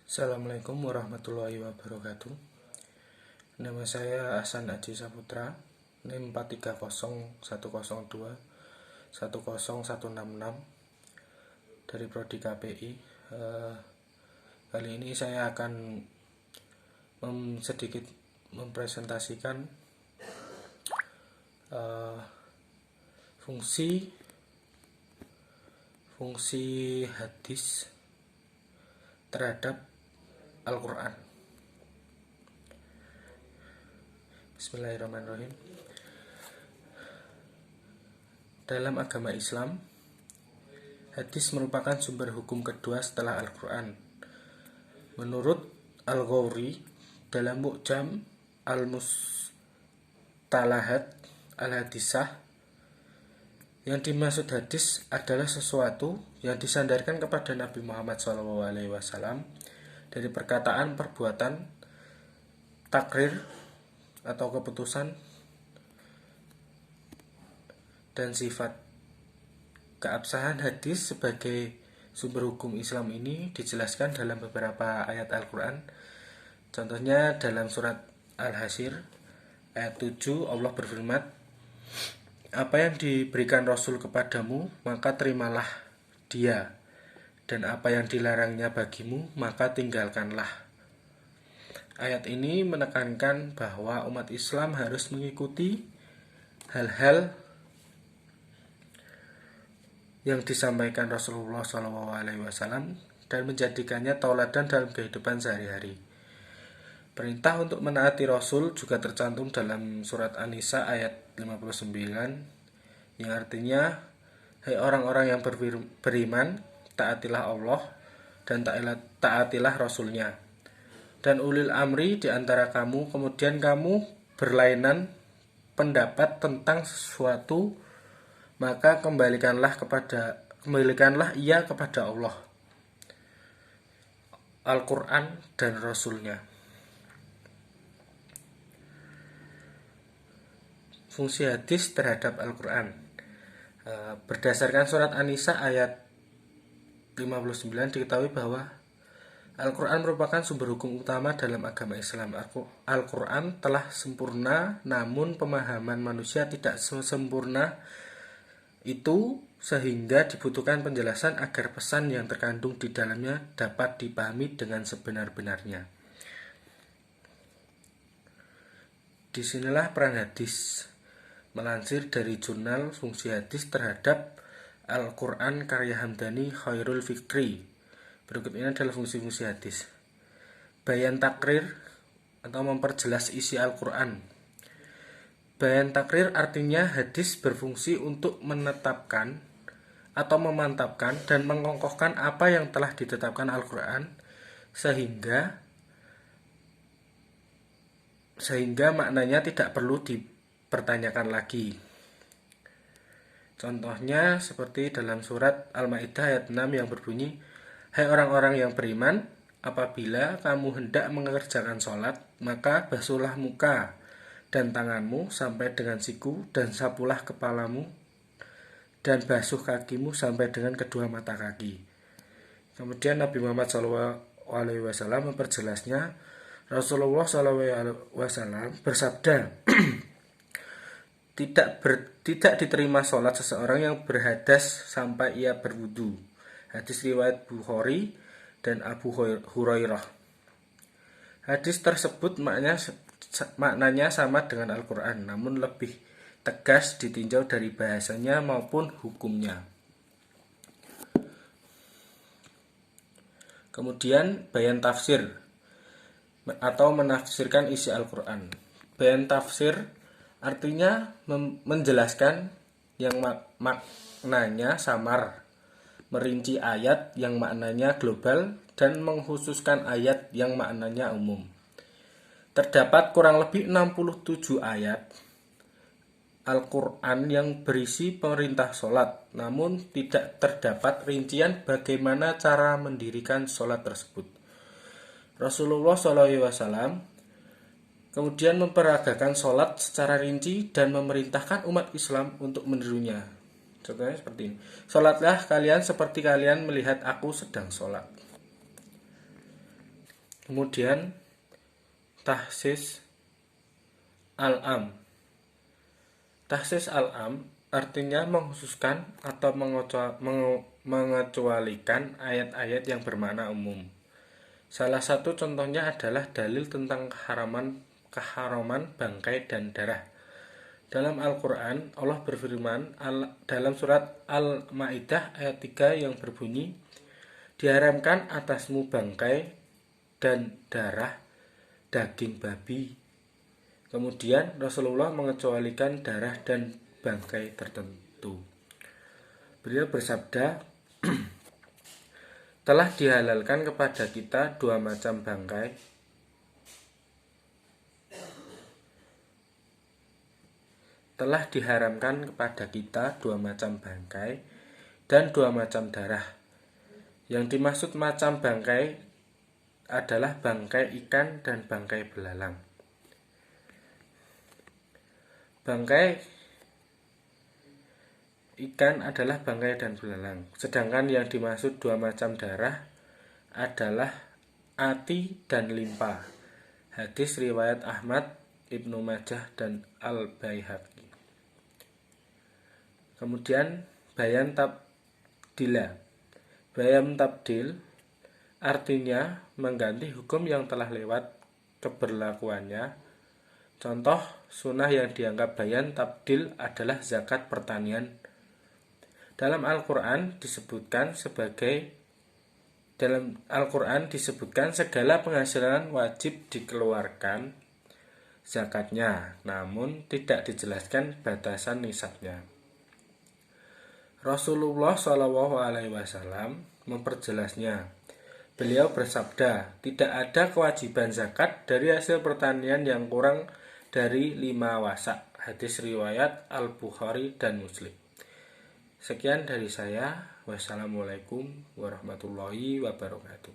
Assalamualaikum warahmatullahi wabarakatuh. Nama saya Hasan Aji Saputra, NIM 43010210166 dari Prodi KPI. Kali ini saya akan sedikit mempresentasikan fungsi hadis terhadap Al-Quran. Bismillahirrahmanirrahim. Dalam agama Islam, hadis merupakan sumber hukum kedua setelah Al-Quran. Menurut Al-Ghawri dalam Mu'jam Al-Mustalahat Al-Hadisah, yang dimaksud hadis adalah sesuatu yang disandarkan kepada Nabi Muhammad SAW dari perkataan, perbuatan, takrir atau keputusan, dan sifat. Keabsahan hadis sebagai sumber hukum Islam ini dijelaskan dalam beberapa ayat Al-Quran. Contohnya dalam surat Al-Hasyr ayat 7, Allah berfirman, "Apa yang diberikan Rasul kepadamu, maka terimalah dia, dan apa yang dilarangnya bagimu, maka tinggalkanlah." Ayat ini menekankan bahwa umat Islam harus mengikuti hal-hal yang disampaikan Rasulullah SAW dan menjadikannya tauladan dalam kehidupan sehari-hari. Perintah untuk menaati Rasul juga tercantum dalam surat An-Nisa ayat 59 yang artinya, "Hai orang-orang yang beriman, taatilah Allah dan taatilah Rasulnya. Dan ulil amri di antara kamu, kemudian kamu berlainan pendapat tentang sesuatu, maka kembalikanlah ia kepada Allah, Al-Quran dan Rasulnya." Fungsi hadis terhadap Al-Quran. Berdasarkan surat An-Nisa ayat 59 diketahui bahwa Al-Quran merupakan sumber hukum utama dalam agama Islam. Al-Quran telah sempurna, namun pemahaman manusia tidak sempurna itu, sehingga dibutuhkan penjelasan agar pesan yang terkandung di dalamnya dapat dipahami dengan sebenar-benarnya. Disinilah peran hadis. Melansir dari jurnal Fungsi Hadis terhadap Al-Quran karya Hamdani Khairul Fikri, berikut ini adalah fungsi-fungsi hadis. Bayan takrir atau memperjelas isi Al-Quran. Bayan takrir artinya hadis berfungsi untuk menetapkan atau memantapkan dan mengokohkan apa yang telah ditetapkan Al-Quran sehingga maknanya tidak perlu dipertanyakan lagi. Contohnya seperti dalam surat Al-Maidah ayat 6 yang berbunyi, "Hai orang-orang yang beriman, apabila kamu hendak mengerjakan sholat, maka basuhlah muka dan tanganmu sampai dengan siku, dan sapulah kepalamu, dan basuh kakimu sampai dengan kedua mata kaki." Kemudian Nabi Muhammad SAW memperjelasnya. Rasulullah SAW bersabda, tidak diterima sholat seseorang yang berhadas sampai ia berwudu. Hadis riwayat Bukhari dan Abu Hurairah. Hadis tersebut maknanya sama dengan Al-Quran, namun lebih tegas ditinjau dari bahasanya maupun hukumnya. Kemudian bayan tafsir atau menafsirkan isi Al-Quran. Bayan tafsir artinya menjelaskan yang maknanya samar, merinci ayat yang maknanya global, dan mengkhususkan ayat yang maknanya umum. Terdapat kurang lebih 67 ayat Al-Quran yang berisi perintah sholat, namun tidak terdapat rincian bagaimana cara mendirikan sholat tersebut. Rasulullah SAW kemudian memperagakan sholat secara rinci dan memerintahkan umat Islam untuk menirunya. Contohnya seperti ini. "Sholatlah kalian seperti kalian melihat aku sedang sholat." Kemudian tahsis al-am. Tahsis al-am artinya mengkhususkan atau mengecualikan ayat-ayat yang bermakna umum. Salah satu contohnya adalah dalil tentang keharaman bangkai dan darah. Dalam Al-Quran, Allah berfirman dalam surat Al-Ma'idah ayat 3 yang berbunyi, diharamkan atasmu bangkai dan darah daging babi. Kemudian Rasulullah mengecualikan darah dan bangkai tertentu. Beliau bersabda, telah dihalalkan kepada kita dua macam bangkai, telah diharamkan kepada kita dua macam bangkai dan dua macam darah. Yang dimaksud macam bangkai adalah bangkai ikan dan bangkai belalang. Bangkai ikan adalah bangkai dan belalang. Sedangkan yang dimaksud dua macam darah adalah ati dan limpa. Hadis riwayat Ahmad, Ibnu Majah, dan Al-Baihaqi. Kemudian bayan tabdila. Bayan tabdil artinya mengganti hukum yang telah lewat keberlakuannya. Contoh sunnah yang dianggap bayan tabdil adalah zakat pertanian. Dalam Al-Quran disebutkan segala penghasilan wajib dikeluarkan zakatnya, namun tidak dijelaskan batasan nisabnya. Rasulullah SAW memperjelasnya. Beliau bersabda, tidak ada kewajiban zakat dari hasil pertanian yang kurang dari 5 wasak. Hadis riwayat Al-Bukhari dan Muslim. Sekian dari saya. Wassalamualaikum warahmatullahi wabarakatuh.